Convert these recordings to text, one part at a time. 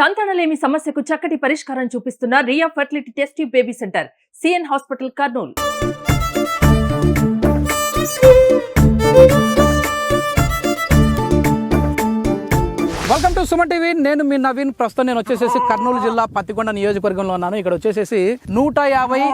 సంతానలేమి సమస్యకు చక్కటి పరిష్కారం చూపిస్తున్న Riya fertility test tube baby centre CN hospital Kurnool. Welcome to Suman TV. నేను మీ నవీన్. ప్రస్తుతం నేను వచ్చేసేసి కర్నూలు జిల్లా పత్తికొండ నియోజకవర్గంలో ఉన్నాను. ఇక్కడ వచ్చేసేసి 150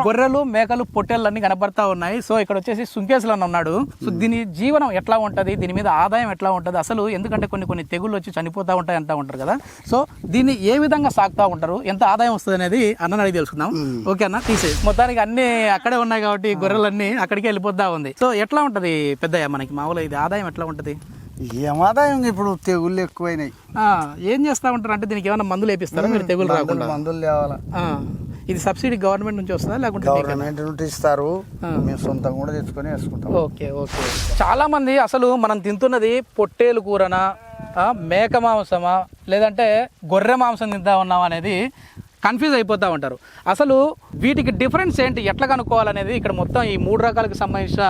గొర్రెలు, మేకలు, పొట్టేళ్ళు అన్ని కనబడతా ఉన్నాయి. సో ఇక్కడ వచ్చేసి సుంకేసులు అని ఉన్నాడు. సో దీని జీవనం ఎట్లా ఉంటుంది, దీని మీద ఆదాయం ఎట్లా ఉంటుంది అసలు, ఎందుకంటే కొన్ని తెగుళ్ళు వచ్చి చనిపోతూ ఉంటాయి అంటూ ఉంటారు కదా. సో దీన్ని ఏ విధంగా సాగుతూ ఉంటారు, ఎంత ఆదాయం వస్తుంది అనేది అన్న అడిగి తెలుసుకుందాం. ఓకే అన్న, తీసేసి మొత్తానికి అన్ని అక్కడే ఉన్నాయి కాబట్టి గొర్రెలన్నీ అక్కడికి వెళ్ళిపోతా ఉంది. సో ఎట్లా ఉంటుంది పెద్దయ్య మనకి మామూలుగా ఇది ఆదాయం ఎట్లా ఉంటుంది? ఏమాదాయం ఇప్పుడు తెగుళ్ళు ఎక్కువైనాయి. ఏం చేస్తా ఉంటారు అంటే దీనికి ఏమైనా మందులు వేపిస్తారా మీరు తెగులు రాకుండా? మందులు తేవాలా. ఇది సబ్సిడీ గవర్నమెంట్ నుంచి వస్తుందా లేకుంటే గవర్నమెంట్ నుండి ఇస్తారు, మేము సొంతంగా కూడా తెచ్చుకొని వేసుకుంటాం. ఓకే. చాలా మంది అసలు మనం తింటున్నది పొట్టేలు కూరనా, మేక మాంసమా, లేదంటే గొర్రె మాంసం తింటా ఉన్నాం అనేది కన్ఫ్యూజ్ అయిపోతూ ఉంటారు. అసలు వీటికి డిఫరెన్స్ ఏంటి, ఎట్లా కనుక్కోవాలనేది ఇక్కడ మొత్తం ఈ 3 రకాలకు సంబంధించిన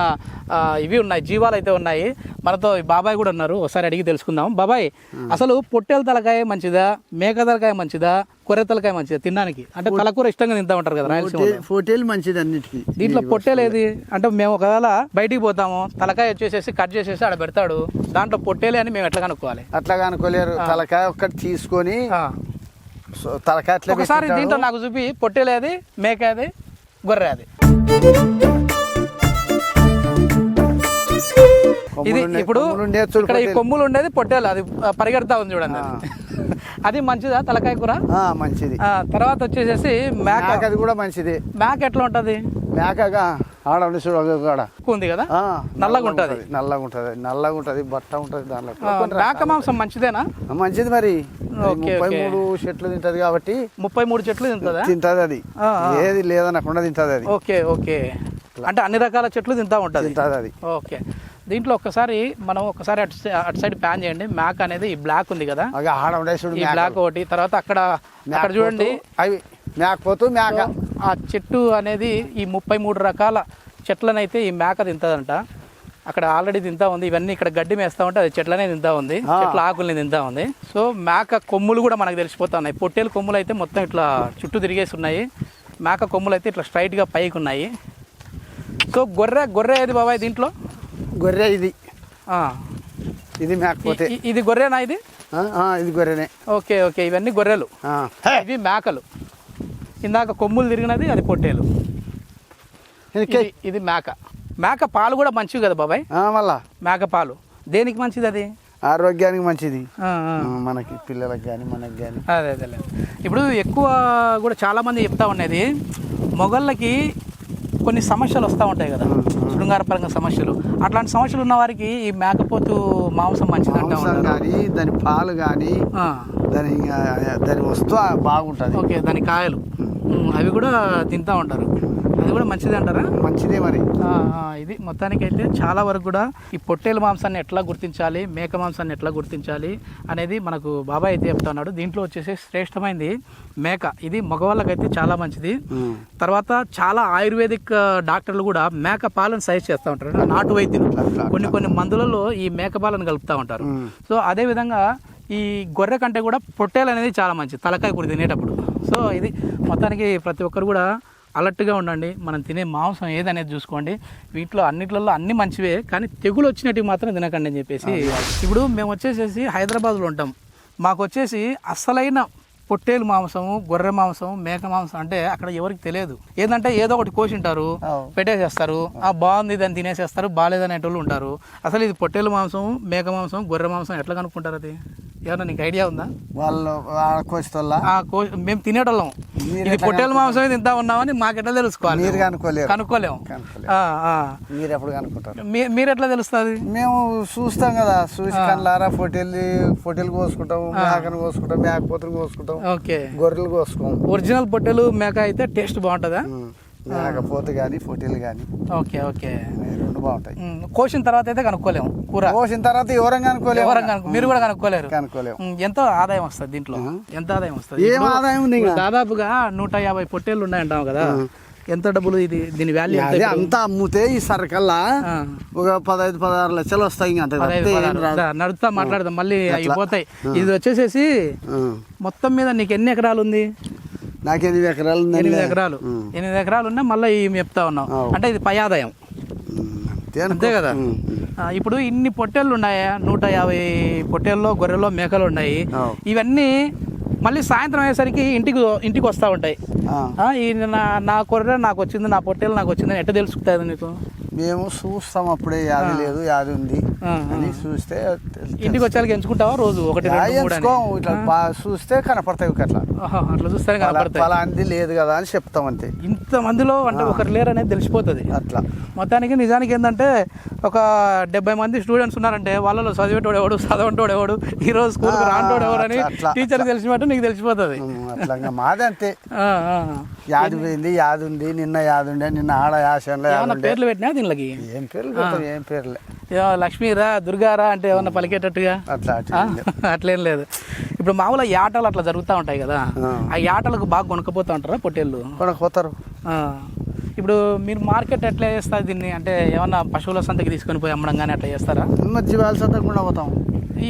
ఇవి ఉన్నాయి, జీవాలు అయితే ఉన్నాయి. మనతో బాబాయ్ కూడా ఉన్నారు, ఒకసారి అడిగి తెలుసుకుందాం. బాబాయ్, అసలు పొట్టేల తలకాయ మంచిదా, మేక తలకాయ మంచిదా, కొర్రె తలకాయ మంచిదా తినడానికి? అంటే తలకూర ఇష్టంగా తింటా ఉంటారు కదా రాయలసీమ. పొట్టేలు మంచిది అన్నిటికీ. దీంట్లో పొట్టేలు ఏది అంటే మేము ఒకవేళ బయటికి పోతాము, తలకాయ వచ్చేసేసి కట్ చేసేసి ఆడ పెడతాడు, దాంట్లో పొట్టేలే అని మేము ఎట్లా కనుక్కోవాలి? అట్లా కనుక్కోలేరు. తలకాయ ఒక్కటి తీసుకొని తలకాయ ఒకసారి దీంట్లో నాకు చూపి, పొట్టేలేది, మేక అది, గొర్రె అది. ఇది ఇప్పుడు ఇక్కడ ఈ కొమ్ములు ఉండేది పొట్టేలు, అది పరిగెడతా ఉంది చూడండి. అది మంచిదా తలకాయ కూర? మంచిది. తర్వాత వచ్చేసేసి మేక, అది కూడా మంచిది. మేక ఎట్లా ఉంటది? మేకగా ఆడవుని చూడ ఉంది కదా, నల్లగా ఉంటది. నల్లగా ఉంటది, బట్ట ఉంటది. దాంట్లో మేక మాంసం మంచిదేనా? మంచిది. మరి 33 చెట్లు తింటది కాబట్టి 33 చెట్లు తింటది అది. ఏది లేదనకుండా తింటది అది. ఓకే. అంటే అన్ని రకాల చెట్లు తింటా ఉంటది అది. ఓకే. దీంట్లో ఒకసారి అటు సైడ్ ప్యాన్ చేయండి. మేక అనేది ఈ బ్లాక్ ఉంది కదా, ఈ బ్లాక్ ఒకటి. తర్వాత అక్కడ చూడండి, అవి మేకపోతూ మేక. ఆ చెట్టు అనేది ఈ 33 రకాల చెట్లనైతే ఈ మేక తింటదంట. అక్కడ ఆల్రెడీ తింటా ఉంది. ఇవన్నీ ఇక్కడ గడ్డి మేస్తా ఉంటే అది చెట్లనే తింటా ఉంది, చెట్ల ఆకుల్ని తింటా ఉంది. సో మేక కొమ్ములు కూడా మనకు తెలిసిపోతా ఉన్నాయి. పొట్టేలు కొమ్ములు అయితే మొత్తం ఇట్లా చుట్టూ తిరిగేసి ఉన్నాయి, మేక కొమ్ములు అయితే ఇట్లా స్ట్రైట్గా పైకి ఉన్నాయి. సో గొర్రె ఏది బాబాయ్ దీంట్లో? గొర్రె ఇది. ఇది మేకపోతే ఇది గొర్రెనా? ఇది గొర్రెనే. ఓకే. ఇవన్నీ గొర్రెలు, ఇవి మేకలు. ఇందాక కొమ్ములు తిరిగినది అది పొట్టేలు, ఇది మేక పాలు కూడా మంచివి కదా బాబాయ్? మళ్ళా మేక పాలు దేనికి మంచిది? అది ఆరోగ్యానికి మంచిది, మనకి పిల్లలకు కానీ మనకి కానీ. అదే ఇప్పుడు ఎక్కువ కూడా చాలా మంది చెప్తా ఉన్నది, మొగళ్ళకి కొన్ని సమస్యలు వస్తూ ఉంటాయి కదా, శృంగారపరంగా సమస్యలు. అట్లాంటి సమస్యలు ఉన్న వారికి ఈ మేకపోతు మాంసం మంచిది అంటా ఉంటారు. కానీ దాని పాలు కానీ దాని వస్తువు బాగుంటుంది. ఓకే. దాని కాయలు అవి కూడా తింటూ ఉంటారు, అది కూడా మంచిది అంటారా? మంచిదే మరి. ఇది మొత్తానికి అయితే చాలా వరకు కూడా ఈ పొట్టేలు మాంసాన్ని ఎట్లా గుర్తించాలి, మేక మాంసాన్ని ఎట్లా గుర్తించాలి అనేది మనకు బాబాయ్ అయితే చెప్తా ఉన్నాడు. దీంట్లో వచ్చేసి శ్రేష్టమైనది మేక. ఇది మగవాళ్ళకైతే చాలా మంచిది. తర్వాత చాలా ఆయుర్వేదిక్ డాక్టర్లు కూడా మేక పాలను సజెస్ట్ చేస్తూ ఉంటారు, నాటు వైద్యులు. కొన్ని మందులలో ఈ మేక పాలను కలుపుతూ ఉంటారు. సో అదే విధంగా ఈ గొర్రె కంటే కూడా పొట్టేలు అనేది చాలా మంచిది తలకాయ కూర తినేటప్పుడు. సో ఇది మొత్తానికి ప్రతి ఒక్కరు కూడా అలర్ట్గా ఉండండి. మనం తినే మాంసం ఏదనేది చూసుకోండి. వీటిలో అన్నిట్లలో అన్ని మంచివే, కానీ తెగులు వచ్చినట్టు మాత్రం తినకండి అని చెప్పేసి. ఇప్పుడు మేము వచ్చేసేసి హైదరాబాద్లో ఉంటాం. మాకు వచ్చేసి అసలైన పొట్టేలు మాంసము, గొర్రె మాంసం, మేక మాంసం అంటే అక్కడ ఎవరికి తెలియదు. ఏంటంటే ఏదో ఒకటి కోసింటారు, పెట్టేసేస్తారు, బాగుంది దాన్ని తినేసేస్తారు, బాగాలేదనేటోళ్ళు ఉంటారు. అసలు ఇది పొట్టేలు మాంసం, మేక మాంసం, గొర్రె మాంసం ఎట్లా కనుక్కుంటారు? అది ఏమన్నా నీకు ఐడియా ఉందా? మేము తినేటోళ్ళం, ఇది పొట్టేలు మాంసమే తింటా ఉన్నామని మాకు ఎట్లా తెలుసుకోవాలి? కనుక్కోలేము. మీరు ఎప్పుడు కనుక్కుంటారు? మీరు ఎట్లా తెలుస్తుంది? మేము చూస్తాం కదా, చూసి కళ్ళారా పొట్టేలు కోసుకుంటాం, మేకను కోసుకుంటాం, మేకపోతులు కోసుకుంటాం, ఓకే, గొర్రెలు కోసుకోం. ఒరిజినల్ పొట్టేలు మేక అయితే టేస్ట్ బాగుంటుందా? మేకపోతే కానీ పొట్టేలు కానీ. ఓకే. రెండు బాగుంటాయి. కోసిన తర్వాత అయితే కనుక్కోలేము. కూర కోసిన తర్వాత ఎవరైనా కనుక్కోలేము, మీరు కూడా కనుక్కోలేము. ఎంత ఆదాయం వస్తుంది దీంట్లో? ఎంత ఆదాయం వస్తుంది? ఏం ఆదాయం ఉంది? దాదాపుగా 150 పొట్టేళ్ళు ఉన్నాయంటాం కదా. ఎంత డబ్బులు ఇది దీని వాల్యూ అది అంతా అమ్ముతే ఈ సరకల్లా ఒక 15-16 లక్షలు వస్తాయి. నడుస్తా మాట్లాడదాం మళ్ళీ అయిపోతాయి. ఇది వచ్చేసేసి మొత్తం మీద నీకు ఎన్ని ఎకరాలు ఉంది? నాకు 8 ఎకరాలు. 8 ఎకరాలు ఉన్నా మళ్ళీ చెప్తా ఉన్నాం అంటే ఇది పై ఆదాయం అంతే కదా. ఇప్పుడు ఇన్ని పొట్టేళ్ళు ఉన్నాయా? 150 పొట్టేళ్ళు, గొర్రెలు, మేకలు ఉన్నాయి. ఇవన్నీ మళ్ళీ సాయంత్రం అయ్యేసరికి ఇంటికి వస్తూ ఉంటాయి. నా గొర్రె నాకు వచ్చింది, నా పొట్టేళ్ళు నాకు వచ్చిందని ఎట్లా తెలుసుకుంటుంది నీకు? మేము చూస్తాం అప్పుడే యాది లేదు యాది ఉంది అని చూస్తే ఇంటికి వచ్చాక ఎంచుకుంటావా? రోజు ఒకటి ఇట్లా చూస్తే కనపడతాయి. అట్లా చూస్తే కనపడతాయి. అలా అంది లేదు కదా అని చెప్తాం అంతే. ఇంత మందిలో అంటే ఒకరు లేరు అనేది తెలిసిపోతుంది. అట్లా మొత్తానికి నిజానికి ఏంటంటే ఒక 70 మంది స్టూడెంట్స్ ఉన్నారంటే వాళ్ళలో చదివేటోడు ఎవడు, చదవంటోడు ఎవడు, ఈ రోజు స్కూల్కి రాంటోడు ఎవరు అని టీచర్ తెలిసినట్టు నీకు తెలిసిపోతుంది. అట్లా మాది అంతే. యాది పోయింది, యాది ఉంది, నిన్న యాది ఉండే, నిన్న ఆడ యాసంలో పేర్లు పెట్టినా దీనికి ఏం పేర్లే లక్ష్మీరా, దుర్గారా అంటే ఏమన్నా పలికేటట్టుగా అట్లేం లేదు. ఇప్పుడు మామూలుగా ఆటలు అట్లా జరుగుతూ ఉంటాయి కదా, ఆ ఆటలకు బాగా కొనుక్కపోతూ ఉంటారా పొట్టేళ్ళు? కొనుక్కోతారు. ఇప్పుడు మీరు మార్కెట్ ఎట్లా చేస్తారు దీన్ని? అంటే ఏమన్నా పశువుల సంతకి తీసుకొని పోయి అమ్మడం కానీ అట్లా చేస్తారా? జీవాల సంతకు కూడా పోతాం.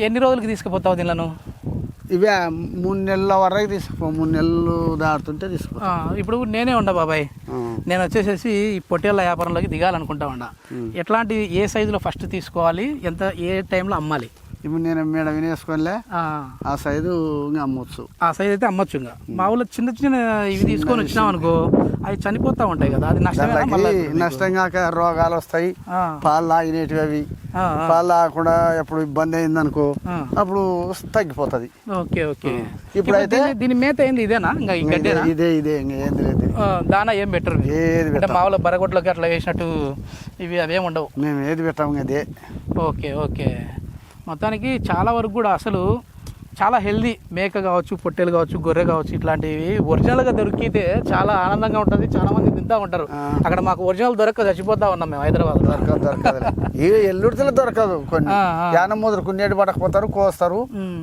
ఎన్ని రోజులకి తీసుకుపోతావు దీనిలను? ఇవే 3 నెలల వరకు తీసుకో, 3 నెలలు దాటుతుంటే తీసుకో. ఇప్పుడు నేనే ఉండా బాబాయ్, నేను వచ్చేసేసి ఈ పొట్టేళ్ళ వ్యాపారంలోకి దిగాలనుకుంటా ఉండా. ఎట్లాంటి ఏ సైజులో ఫస్ట్ తీసుకోవాలి, ఎంత ఏ టైంలో అమ్మాలి? ఇప్పుడు నేను మేడ వినేసుకోలే ఆ సైజు అమ్మొచ్చు. ఆ సైజు అయితే అమ్మొచ్చు. ఇంకా మా ఊళ్ళో చిన్న చిన్న ఇవి తీసుకొని వచ్చినాం అనుకో అవి చనిపోతా ఉంటాయి కదా, అది నష్టం కాక రోగాలు వస్తాయి. పాలు తాగినవి అవి పాలు తాగకుండా ఎప్పుడు ఇబ్బంది అయింది అనుకో అప్పుడు తగ్గిపోతుంది. Okay okay. ఇప్పుడైతే దీని మేత ఏంది? ఇదేనా? ఇంకా ఇదే ఏంది లేదు. దానా ఏం పెట్టరు? ఏది అంటే మామూలు బరగొడ్లకి అట్లా వేసినట్టు ఇవి అవేం ఉండవు. మేము ఏది పెట్టాము అదే. Okay okay. మొత్తానికి చాలా వరకు కూడా అసలు చాలా హెల్దీ మేక కావచ్చు, పొట్టేలు కావచ్చు, గొర్రె కావచ్చు, ఇట్లాంటివి ఒరిజినల్గా దొరికితే చాలా ఆనందంగా ఉంటుంది. చాలా మంది తింటూ ఉంటారు. అక్కడ మాకు ఒరిజినల్ దొరక చచ్చిపోతా ఉన్నాం మేము హైదరాబాద్. దొరకదు ఎల్లుడితో దొరకదు. కొన్ని యానం ముద్ర కొన్నేటి పడకపోతారు, కోస్తారు,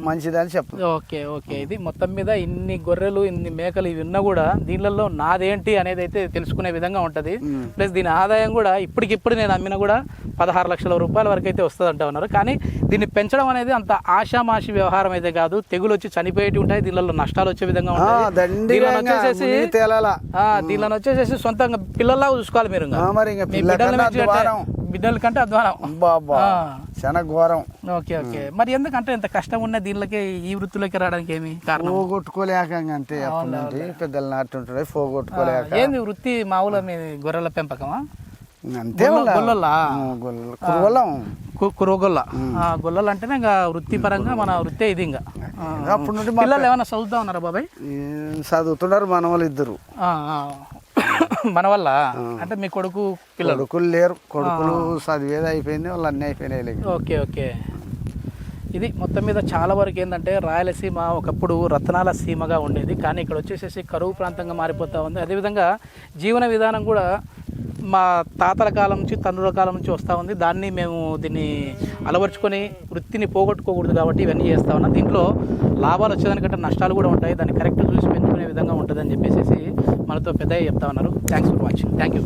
మంచిది అని చెప్తారు. Okay okay. ఇది మొత్తం మీద ఇన్ని గొర్రెలు, ఇన్ని మేకలు ఇవి ఉన్నా కూడా దీనిలో నాదేంటి అనేది అయితే తెలుసుకునే విధంగా ఉంటుంది. ప్లస్ దీని ఆదాయం కూడా ఇప్పటికిప్పుడు నేను అమ్మినా కూడా 16 లక్షల రూపాయల వరకు అయితే వస్తుంది అంటా ఉన్నారు. కానీ దీన్ని పెంచడం అనేది అంత ఆషామాషి వ్యవహారం అయితే కాదు. తెగులు వచ్చి చనిపోయేటి ఉంటాయి, దీనిలో నష్టాలు వచ్చే విధంగా ఉంటాయి. దీనిలో వచ్చేసేసి సొంతంగా పిల్లల్లా చూసుకోవాలి మీరు. బిడ్డల కంటే అధ్వానం. చాలా ఘోరం. Okay okay. మరి ఎందుకంటే ఇంత కష్టం ఉన్న దీనిలోకి ఈ వృత్తిలోకి రావడానికి ఏమి కారణం? పోగొట్టుకోలేక అంతే. పెద్దలు నాటుంటాయి పోగొట్టుకోలేక. ఏంది వృత్తి? మామూలుగా మీ గొర్రెల పెంపకమా? అంతే. కురగొల్ల గొల్లలు అంటేనే ఇంకా వృత్తిపరంగా మన వృత్తి ఇది. ఇంకా అప్పుడు నుండి పిల్లలు ఏమైనా చదువుతా ఉన్నారా బాబాయ్? చదువుతున్నారు మన వాళ్ళు ఇద్దరు. మన వల్ల అంటే మీ కొడుకు కొడుకులు లేరు. కొడుకులు చదివేది అయిపోయింది, వాళ్ళు అన్నీ అయిపోయినాయి. Okay okay. ఇది మొత్తం మీద చాలా వరకు ఏంటంటే రాయలసీమ ఒకప్పుడు రత్నాల సీమగా ఉండేది, కానీ ఇక్కడ వచ్చేసేసి కరువు ప్రాంతంగా మారిపోతూ ఉంది. అదేవిధంగా జీవన విధానం కూడా మా తాతల కాలం నుంచి, తండ్రుల కాలం నుంచి వస్తూ ఉంది. దీన్ని అలవర్చుకొని వృత్తిని పోగొట్టుకోకూడదు కాబట్టి ఇవన్నీ చేస్తూ ఉన్నాం. దీంట్లో లాభాలు వచ్చేదానికంటే నష్టాలు కూడా ఉంటాయి, దాన్ని కరెక్ట్ చూసి పెంచుకునే విధంగా ఉంటుందని చెప్పేసి మనతో పెద్దగా చెప్తా ఉన్నారు. Thanks for watching. Thank you.